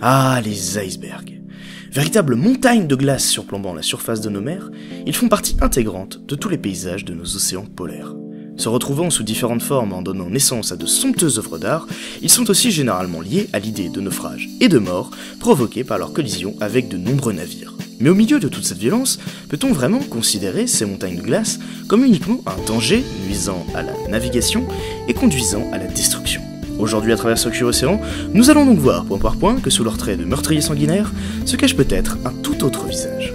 Ah, les icebergs. Véritables montagnes de glace surplombant la surface de nos mers, ils font partie intégrante de tous les paysages de nos océans polaires. Se retrouvant sous différentes formes en donnant naissance à de somptueuses œuvres d'art, ils sont aussi généralement liés à l'idée de naufrage et de mort provoqués par leur collision avec de nombreux navires. Mais au milieu de toute cette violence, peut-on vraiment considérer ces montagnes de glace comme uniquement un danger nuisant à la navigation et conduisant à la destruction ? Aujourd'hui, à travers ce Océan, nous allons donc voir point par point que sous leurs traits de meurtriers sanguinaires se cache peut-être un tout autre visage.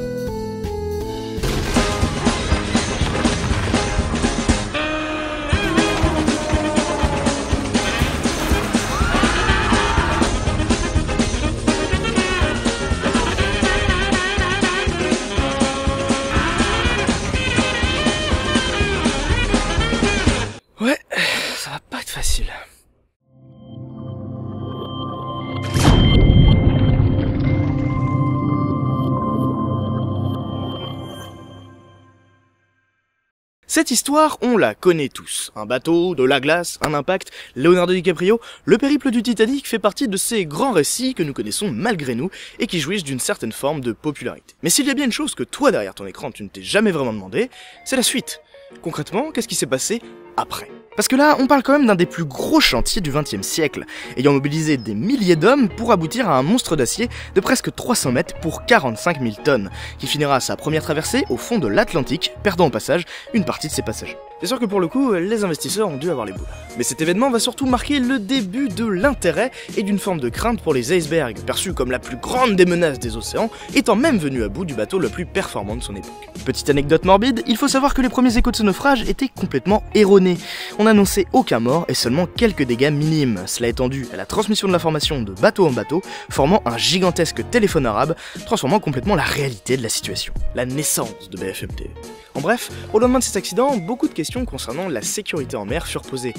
Ouais, ça va pas être facile. Cette histoire, on la connaît tous. Un bateau, de la glace, un impact, Leonardo DiCaprio, le périple du Titanic fait partie de ces grands récits que nous connaissons malgré nous et qui jouissent d'une certaine forme de popularité. Mais s'il y a bien une chose que toi derrière ton écran tu ne t'es jamais vraiment demandé, c'est la suite. Concrètement, qu'est-ce qui s'est passé après ? Parce que là, on parle quand même d'un des plus gros chantiers du XXe siècle, ayant mobilisé des milliers d'hommes pour aboutir à un monstre d'acier de presque 300 mètres pour 45 000 tonnes, qui finira sa première traversée au fond de l'Atlantique, perdant au passage une partie de ses passagers. C'est sûr que pour le coup, les investisseurs ont dû avoir les boules. Mais cet événement va surtout marquer le début de l'intérêt et d'une forme de crainte pour les icebergs, perçus comme la plus grande des menaces des océans, étant même venu à bout du bateau le plus performant de son époque. Petite anecdote morbide, il faut savoir que les premiers échos de ce naufrage étaient complètement erronés. On n'annonçait aucun mort et seulement quelques dégâts minimes. Cela étant dû à la transmission de l'information de bateau en bateau, formant un gigantesque téléphone arabe, transformant complètement la réalité de la situation. La naissance de BFM TV. En bref, au lendemain de cet accident, beaucoup de questions concernant la sécurité en mer furent posées,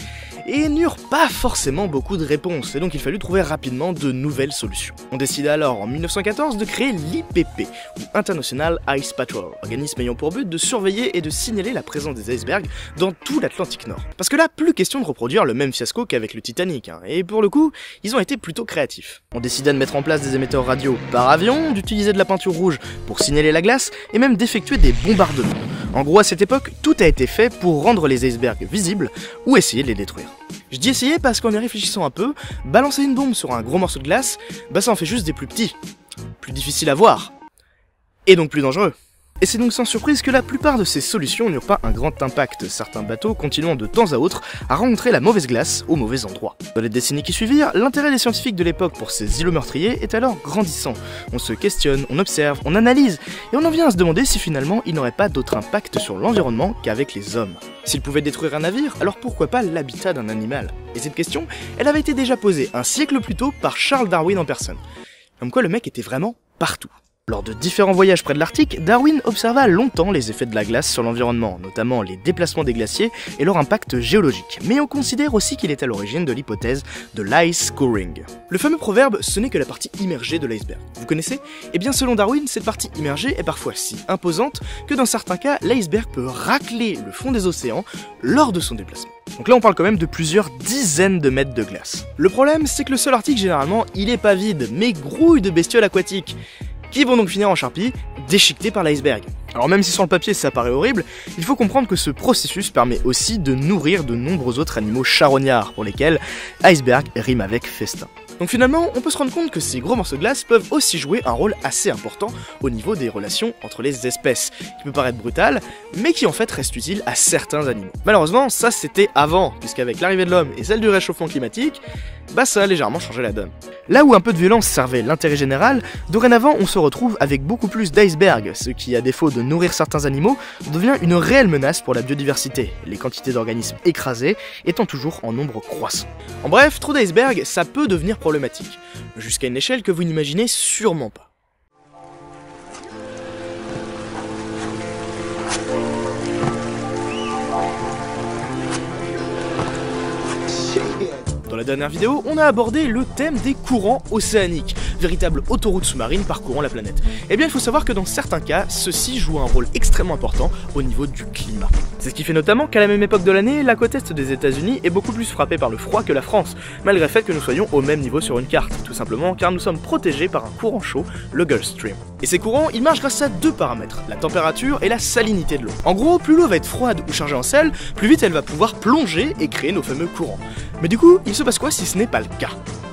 et n'eurent pas forcément beaucoup de réponses, et donc il fallut trouver rapidement de nouvelles solutions. On décida alors en 1914 de créer l'IPP, ou International Ice Patrol, organisme ayant pour but de surveiller et de signaler la présence des icebergs dans tout l'Atlantique Nord. Parce que là, plus question de reproduire le même fiasco qu'avec le Titanic, et pour le coup, ils ont été plutôt créatifs. On décida de mettre en place des émetteurs radio par avion, d'utiliser de la peinture rouge pour signaler la glace, et même d'effectuer des bombardements. En gros, à cette époque, tout a été fait pour rendre les icebergs visibles ou essayer de les détruire. Je dis essayer parce qu'en y réfléchissant un peu, balancer une bombe sur un gros morceau de glace, bah ça en fait juste des plus petits, plus difficiles à voir, et donc plus dangereux. Et c'est donc sans surprise que la plupart de ces solutions n'eurent pas un grand impact, certains bateaux continuant de temps à autre à rencontrer la mauvaise glace au mauvais endroit. Dans les décennies qui suivirent, l'intérêt des scientifiques de l'époque pour ces îlots meurtriers est alors grandissant. On se questionne, on observe, on analyse, et on en vient à se demander si finalement il n'aurait pas d'autre impact sur l'environnement qu'avec les hommes. S'ils pouvaient détruire un navire, alors pourquoi pas l'habitat d'un animal? Et cette question, elle avait été déjà posée un siècle plus tôt par Charles Darwin en personne. Comme quoi le mec était vraiment partout. Lors de différents voyages près de l'Arctique, Darwin observa longtemps les effets de la glace sur l'environnement, notamment les déplacements des glaciers et leur impact géologique. Mais on considère aussi qu'il est à l'origine de l'hypothèse de l'ice coring. Le fameux proverbe « ce n'est que la partie immergée de l'iceberg ». Vous connaissez? Eh bien selon Darwin, cette partie immergée est parfois si imposante que dans certains cas, l'iceberg peut racler le fond des océans lors de son déplacement. Donc là on parle quand même de plusieurs dizaines de mètres de glace. Le problème, c'est que le sol arctique généralement, il est pas vide, mais grouille de bestioles aquatiques, qui vont donc finir en charpie, déchiquetés par l'iceberg. Alors même si sur le papier ça paraît horrible, il faut comprendre que ce processus permet aussi de nourrir de nombreux autres animaux charognards, pour lesquels iceberg rime avec festin. Donc finalement, on peut se rendre compte que ces gros morceaux de glace peuvent aussi jouer un rôle assez important au niveau des relations entre les espèces, qui peut paraître brutal, mais qui en fait reste utile à certains animaux. Malheureusement, ça c'était avant, puisqu'avec l'arrivée de l'homme et celle du réchauffement climatique, bah ça a légèrement changé la donne. Là où un peu de violence servait l'intérêt général, dorénavant on se retrouve avec beaucoup plus d'icebergs, ce qui, à défaut de nourrir certains animaux, devient une réelle menace pour la biodiversité, les quantités d'organismes écrasés étant toujours en nombre croissant. En bref, trop d'icebergs, ça peut devenir problématique, jusqu'à une échelle que vous n'imaginez sûrement pas. Dans la dernière vidéo, on a abordé le thème des courants océaniques, véritable autoroute sous-marine parcourant la planète. Eh bien il faut savoir que dans certains cas, ceci joue un rôle extrêmement important au niveau du climat. C'est ce qui fait notamment qu'à la même époque de l'année, la côte est des États-Unis est beaucoup plus frappée par le froid que la France, malgré le fait que nous soyons au même niveau sur une carte, tout simplement car nous sommes protégés par un courant chaud, le Gulf Stream. Et ces courants, ils marchent grâce à deux paramètres, la température et la salinité de l'eau. En gros, plus l'eau va être froide ou chargée en sel, plus vite elle va pouvoir plonger et créer nos fameux courants. Mais du coup, il se passe quoi si ce n'est pas le cas ?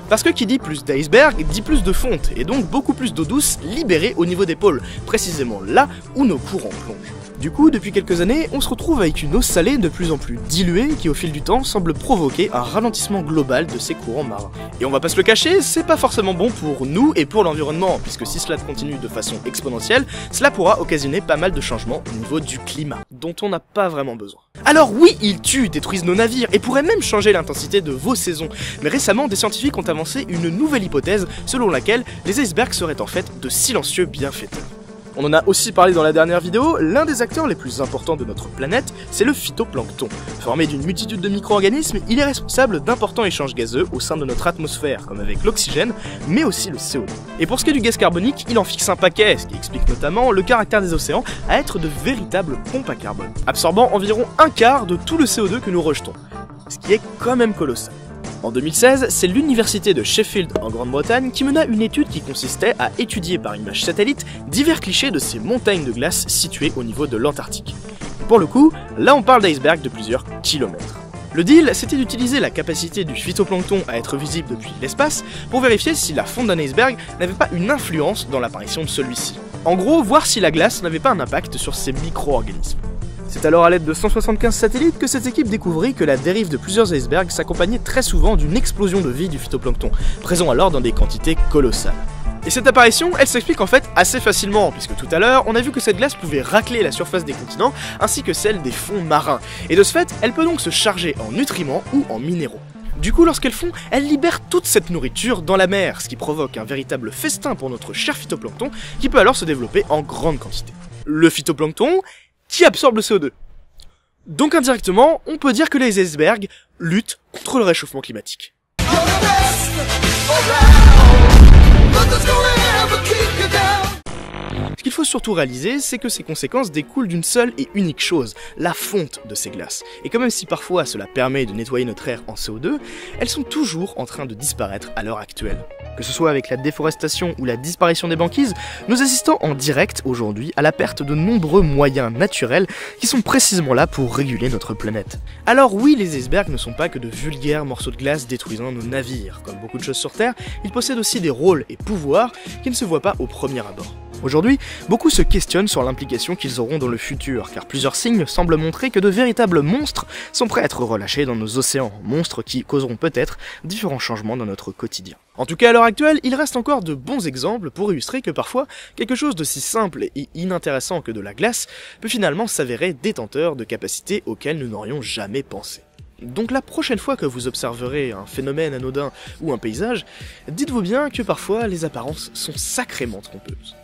Parce que qui dit plus d'iceberg dit plus de fonte, et donc beaucoup plus d'eau douce libérée au niveau des pôles, précisément là où nos courants plongent. Du coup, depuis quelques années, on se retrouve avec une eau salée de plus en plus diluée qui au fil du temps semble provoquer un ralentissement global de ces courants marins. Et on va pas se le cacher, c'est pas forcément bon pour nous et pour l'environnement, puisque si cela continue de façon exponentielle, cela pourra occasionner pas mal de changements au niveau du climat, dont on n'a pas vraiment besoin. Alors oui, ils tuent, détruisent nos navires et pourraient même changer l'intensité de vos saisons, mais récemment des scientifiques ont avancé une nouvelle hypothèse selon laquelle les icebergs seraient en fait de silencieux bienfaiteurs. On en a aussi parlé dans la dernière vidéo, l'un des acteurs les plus importants de notre planète, c'est le phytoplancton. Formé d'une multitude de micro-organismes, il est responsable d'importants échanges gazeux au sein de notre atmosphère, comme avec l'oxygène, mais aussi le CO2. Et pour ce qui est du gaz carbonique, il en fixe un paquet, ce qui explique notamment le caractère des océans à être de véritables pompes à carbone, absorbant environ un quart de tout le CO2 que nous rejetons, ce qui est quand même colossal. En 2016, c'est l'université de Sheffield en Grande-Bretagne qui mena une étude qui consistait à étudier par image satellite divers clichés de ces montagnes de glace situées au niveau de l'Antarctique. Pour le coup, là on parle d'icebergs de plusieurs kilomètres. Le deal, c'était d'utiliser la capacité du phytoplancton à être visible depuis l'espace pour vérifier si la fonte d'un iceberg n'avait pas une influence dans l'apparition de celui-ci. En gros, voir si la glace n'avait pas un impact sur ces micro-organismes. C'est alors à l'aide de 175 satellites que cette équipe découvrit que la dérive de plusieurs icebergs s'accompagnait très souvent d'une explosion de vie du phytoplancton, présent alors dans des quantités colossales. Et cette apparition, elle s'explique en fait assez facilement, puisque tout à l'heure, on a vu que cette glace pouvait racler la surface des continents, ainsi que celle des fonds marins, et de ce fait, elle peut donc se charger en nutriments ou en minéraux. Du coup, lorsqu'elles fond, elles libèrent toute cette nourriture dans la mer, ce qui provoque un véritable festin pour notre cher phytoplancton, qui peut alors se développer en grande quantité. Le phytoplancton qui absorbe le CO2. Donc indirectement, on peut dire que les icebergs luttent contre le réchauffement climatique. Ce qu'il faut surtout réaliser, c'est que ces conséquences découlent d'une seule et unique chose, la fonte de ces glaces. Et quand même si parfois cela permet de nettoyer notre air en CO2, elles sont toujours en train de disparaître à l'heure actuelle. Que ce soit avec la déforestation ou la disparition des banquises, nous assistons en direct aujourd'hui à la perte de nombreux moyens naturels qui sont précisément là pour réguler notre planète. Alors oui, les icebergs ne sont pas que de vulgaires morceaux de glace détruisant nos navires. Comme beaucoup de choses sur Terre, ils possèdent aussi des rôles et pouvoirs qui ne se voient pas au premier abord. Aujourd'hui, beaucoup se questionnent sur l'implication qu'ils auront dans le futur, car plusieurs signes semblent montrer que de véritables monstres sont prêts à être relâchés dans nos océans, monstres qui causeront peut-être différents changements dans notre quotidien. En tout cas, à l'heure actuelle, il reste encore de bons exemples pour illustrer que parfois, quelque chose de si simple et inintéressant que de la glace peut finalement s'avérer détenteur de capacités auxquelles nous n'aurions jamais pensé. Donc la prochaine fois que vous observerez un phénomène anodin ou un paysage, dites-vous bien que parfois les apparences sont sacrément trompeuses.